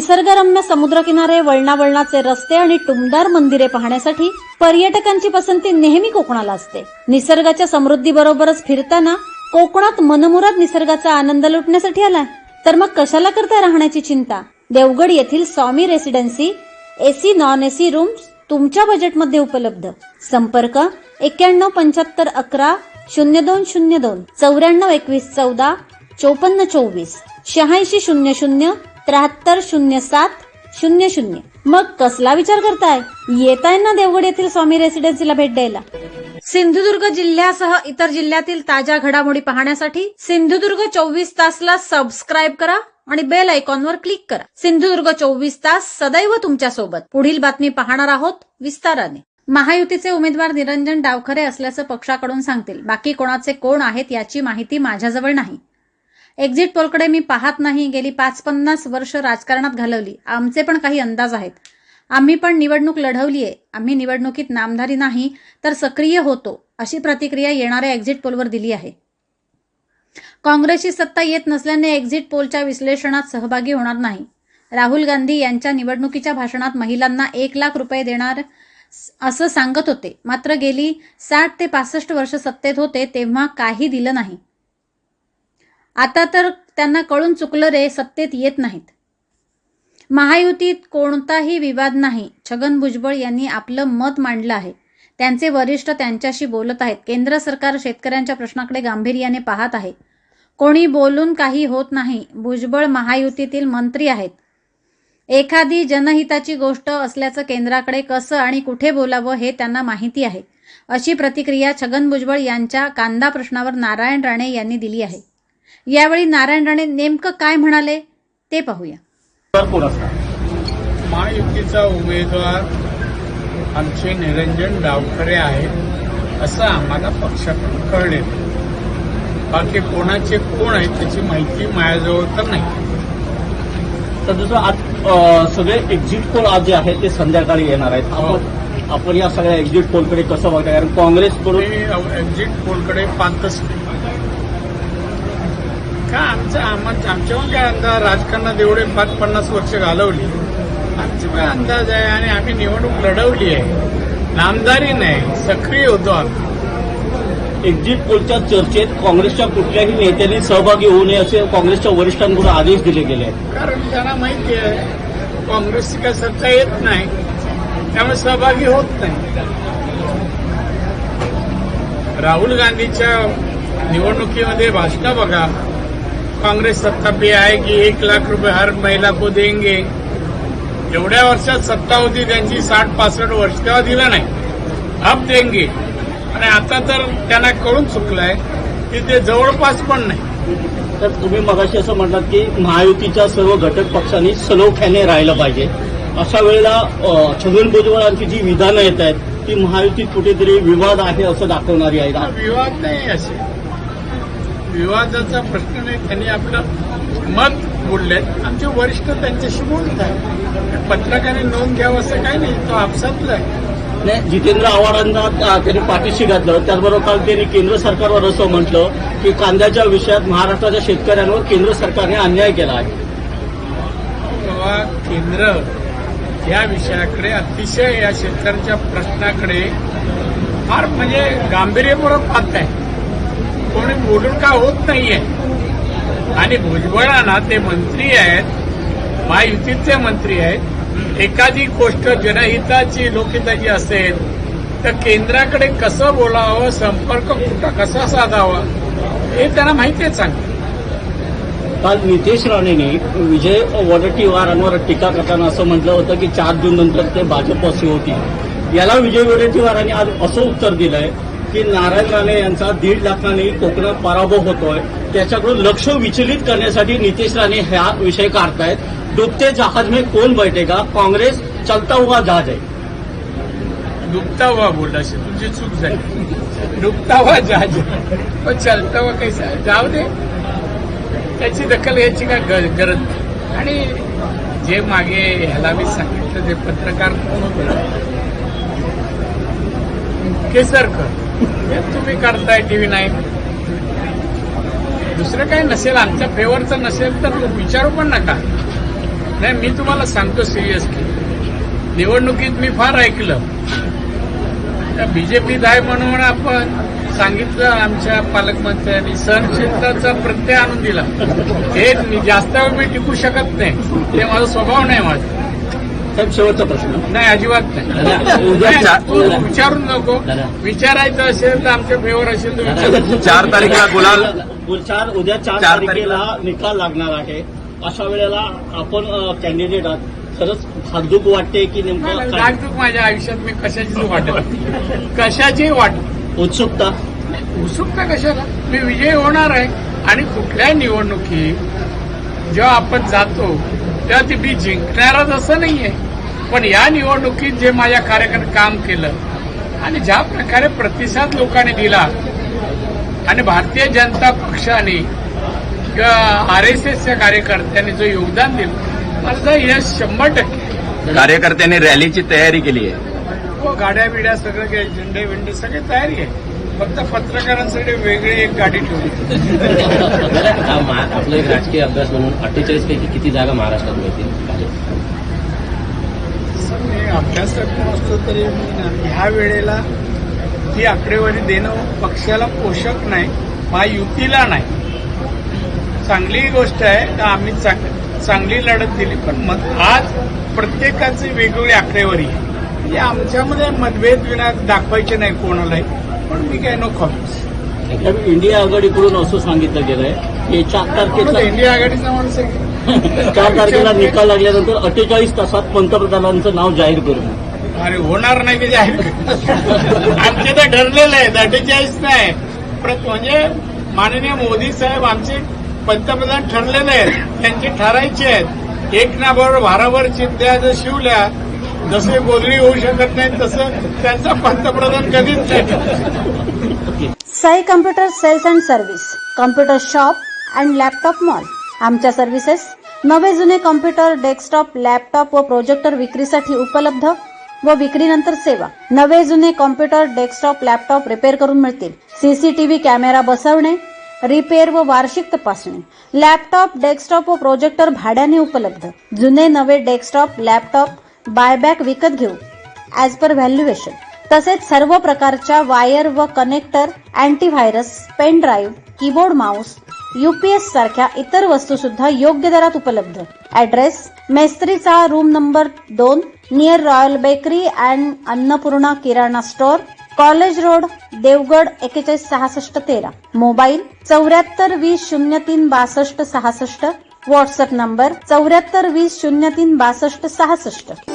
निसर्गरम्य समुद्रकिनारे, वळणावळणाचे रस्ते आणि टुमदार मंदिरे पाहण्यासाठी पर्यटकांची पसंती नेहमी कोकणाला असते. निसर्गाच्या समृद्धीबरोबरच फिरताना कोकणात मनमुराद निसर्गाचा आनंद लुटण्यासाठी आलाय तर मग कशाला करताय राहण्याची चिंता. देवगड येथील Swami residency AC non AC rooms तुमच्या बजेटमध्ये उपलब्ध. संपर्क 917511 0202 942114 5424 8600 730700. मग कसला विचार करताय? येताय ना देवगड येथील स्वामी रेसिडेन्सीला भेट द्यायला. सिंधुदुर्ग जिल्ह्यासह इतर जिल्ह्यातील ताज्या घडामोडी पाहण्यासाठी सिंधुदुर्ग 24 तासला सबस्क्राईब करा आणि बेल आयकॉनवर क्लिक करा. सिंधुदुर्ग 24 तास सदैव तुमच्या सोबत. पुढील बातमी पाहणार आहोत विस्ताराने. महायुतीचे उमेदवार निरंजन डावखरे असल्याचं पक्षाकडून सांगतील. बाकी कोणाचे कोण आहेत याची माहिती माझ्याजवळ नाही. एक्झिट पोलकडे मी पाहत नाही. गेली 5-50 वर्ष राजकारणात घालवली. आमचे पण काही अंदाज आहेत. आम्ही पण निवडणूक लढवलीये. आम्ही निवडणुकीत नामधारी नाही तर सक्रिय होतो अशी प्रतिक्रिया येणाऱ्या एक्झिट पोलवर दिली आहे. काँग्रेसची सत्ता येत नसल्याने एक्झिट पोलच्या विश्लेषणात सहभागी होणार नाही. राहुल गांधी यांच्या निवडणुकीच्या भाषणात महिलांना 1 लाख रुपये देणार असं सांगत होते. मात्र गेली 60 ते 65 वर्ष सत्तेत होते तेव्हा काही दिलं नाही. आता तर त्यांना कळून चुकलं रे, सत्तेत येत नाहीत. महायुतीत कोणताही विवाद नाही. छगन भुजबळ यांनी आपलं मत मांडलं आहे. त्यांचे वरिष्ठ त्यांच्याशी बोलत आहेत. केंद्र सरकार शेतकऱ्यांच्या प्रश्नाकडे गांभीर्याने पाहत आहे. कोणी बोलून काही होत नाही. भुजबळ महायुतीतील मंत्री आहेत. एखादी जनहिताची गोष्ट असल्याचं केंद्राकडे कसं आणि कुठे बोलावं हे त्यांना माहिती आहे. अशी प्रतिक्रिया छगन भुजबळ यांच्या कांदा प्रश्नावर नारायण राणे यांनी दिली आहे. यावेळी नारायण राणे नेमकं काय म्हणाले ते पाहूया. महायुतीचा उमेदवार आमचे निरंजन डावखरे आहेत असं आम्हाला पक्षाकडून कळले. बाकी कोणाचे कोण आहेत त्याची माहिती माझ्याजवळ तर नाही. तर दुसरं आज सगळे एक्झिट पोल आज जे आहेत ते संध्याकाळी येणार आहेत. आपण या सगळ्या एक्झिट पोलकडे कसं बघताय? कारण काँग्रेसकडून एक्झिट पोलकडे पाहतच नाही का. आमच्यावर काय अंदाज, राजकारणात एवढे 50 वर्ष घालवली, आमचे काय अंदाज आहे. आणि आम्ही निवडणूक लढवली आहे, नामदारी नाही, सक्रिय होतो आम्ही. एक्झिट पोलच्या चर्चेत काँग्रेसच्या कुठल्याही नेत्यांनी सहभागी होऊ नये असे काँग्रेसच्या वरिष्ठांकडून आदेश दिले गेले आहेत. कारण त्यांना माहिती आहे काँग्रेसची काय सत्ता येत नाही, त्यामुळे सहभागी होत नाही. राहुल गांधीच्या निवडणुकीमध्ये भाषणं बघा. कांग्रेस सत्ता पे आएगी, 1 लाख रुपये हर महिला को देंगे. एवढ्या वर्षात सत्ता होती त्यांची 60-65 वर्ष, तेव्हा दिलं नाही. अब देंगे. आणि आता तर त्यांना कळून चुकलंय की ते जवळपास पण नाही. तर तुम्ही मगाशी असं म्हटलात की महायुतीच्या सर्व घटक पक्षांनी सलोख्याने राहिलं पाहिजे. अशा वेळेला छगन भुजबळांची जी विधानं येत आहेत ती महायुतीत कुठेतरी विवाद आहे असं दाखवणारी आहेत. विवाद नाही, असे विवादाचा प्रश्न नाही. त्यांनी आपलं मत बोललेत. आमचे वरिष्ठ त्यांच्याशी बोलत आहेत. पत्रकारांनी नोंद घ्यावं असं काही नाही, तो आपसातला आहे. नाही, जितेंद्र आव्हाडांना त्यांनी पाठीशी घातलं. त्याचबरोबर काल त्यांनी केंद्र सरकारवर असं म्हटलं की कांद्याच्या विषयात महाराष्ट्राच्या शेतकऱ्यांवर केंद्र सरकारने अन्याय केला आहे. तेव्हा केंद्र या विषयाकडे अतिशय, या शेतकऱ्यांच्या प्रश्नाकडे फार म्हणजे गांभीर्यपूर्वक पाहत आहे. कोणी बोलून का होत नाहीये. आणि भुजबळांना ते मंत्री आहेत, महायुतीचे मंत्री आहेत. एखादी गोष्ट जनहिताची, लोकहिताची असेल तर केंद्राकडे कसं बोलावं, संपर्क कुठं कसा साधावा हे त्यांना माहिती आहे चांगलं. काल नितेश राणेंनी विजय वडेट्टीवारांवर टीका करताना असं म्हटलं होतं की 4 जून नंतर ते भाजपशी होतील. याला विजय वडेट्टीवारांनी आज असं उत्तर दिलंय की नारायण राणे यांचा 1.5 लाखांनी कोकणात पराभव होतोय, त्याच्याकडून लक्ष विचलित करण्यासाठी नितेश राणे हा विषय काढतायत. डुबते जहाज में कौन बैठेगा, काँग्रेस चलता हुआ जहाज आहे. डुबता हुआ बोलला असे तुमची चूक झाली. डुबता हुआ जहाज पण चलता हुआ कैसा, जाऊ दे. त्याची दखल घ्यायची काय गरज नाही. आणि जे मागे ह्याला मी सांगितलं ते पत्रकार कोण होतं, केसरकर, हे तुम्ही करताय TV9. दुसरं काही नसेल, आमच्या फेवरचं नसेल तर विचारू पण नका. नाही, मी तुम्हाला सांगतो सिरियसली, निवडणुकीत मी फार ऐकलं, बीजेपीत आहे म्हणून आपण सांगितलं, आमच्या पालकमंत्र्यांनी सहनशीलताचा प्रत्यय आणून दिला. हे जास्त वेळ मी टिकू शकत नाही, ते माझा स्वभाव नाही माझा. साहेब, शेवटचा प्रश्न. नाही, अजिबात नाही. तू विचारून नको, विचारायचं असेल तर आमच्या फेवर असेल तर विचार. 4 तारीखला गुलाल उद्या 4 तारखेला निकाल लागणार आहे. अशा वेळेला आपण कॅन्डिडेट आहात, खरंच धाकधूक वाटते की नेमकं काय? धाकधूक माझ्या आयुष्यात मी कशाचीच वाटत, कशाची वाटत. उत्सुकता कशाला? मी विजयी होणार आहे. आणि कुठल्याही निवडणुकीत जेव्हा आपण जातो तेव्हा ती मी जिंकणारच असं नाहीये. पण या निवडणुकीत जे माझ्या कार्यकर्त्यांनी काम केलं आणि ज्या प्रकारे प्रतिसाद लोकांनी दिला आणि भारतीय जनता पक्षाने किंवा RSSच्या कार्यकर्त्यांनी जो योगदान दिलं, माझं यश 100%. कार्यकर्त्यांनी रॅलीची तयारी केली आहे. हो, गाड्या बिड्या सगळं काही, झेंडे विंडे सगळी तयारी आहे. फक्त पत्रकारांसाठी वेगळी एक गाडी ठेवली. आपला एक राजकीय अभ्यास म्हणून 48 पैकी किती जागा महाराष्ट्रात मिळतील? अभ्यासक असतो तरी ह्या वेळेला ही आकडेवारी देणं पक्षाला पोषक नाही, महायुतीला नाही. चांगली गोष्ट आहे, तर आम्ही चांगली लढत दिली. पण आज प्रत्येकाची वेगवेगळी आकडेवारी आहे. म्हणजे आमच्यामध्ये मतभेद विना दाखवायचे नाही कोणालाही. पण मी काय नो कॉमेंट्स. इंडिया आघाडीकडून असं सांगितलं गेलंय की 4 तारखेला इंडिया आघाडीचा माणूस आहे. 4 तारखेला निकाल लागल्यानंतर 48 तासात पंतप्रधानांचं नाव जाहीर करू. अरे होणार नाही की जाहीर. आमचे तर ठरलेलं आहे, 48 नाही. म्हणजे माननीय मोदी साहेब आमचे पंतप्रधान ठरलेले आहेत, त्यांचे ठरायचे आहेत. एक ना बरोबर भाराभर चिंध्या जर शिवल्या, जसे गोधडी होऊ शकत नाही तसं त्यांचा पंतप्रधान कधीच नाही. Sai computer sales and service, computer shop and laptop mall. आमच्या सर्व्हिसेस नवे जुने कम्प्युटर, डेस्कटॉप, लॅपटॉप व प्रोजेक्टर विक्रीसाठी उपलब्ध व विक्रीनंतर सेवा. नवे जुने कम्प्युटर, डेस्कटॉप, लॅपटॉप रिपेअर करून मिळतील. CCTV कॅमेरा बसवणे, रिपेअर व वार्षिक तपासणी. लॅपटॉप, डेस्कटॉप व प्रोजेक्टर भाड्याने उपलब्ध. जुने नवे डेस्कटॉप, लॅपटॉप बायबॅक विकत घेऊ ॲज पर व्हॅल्युएशन. तसेच सर्व प्रकारच्या वायर व connector, antivirus, pen drive, keyboard, mouse, UPS सारख्या इतर वस्तू सुद्धा योग्य दरात उपलब्ध. ऍड्रेस मेस्त्रीचा room number 2, near royal bakery and Annapurna किराणा store, college road, Devgad. 416613. Mobile 74 20 03 62 66. WhatsApp number 74 20 03 62 66.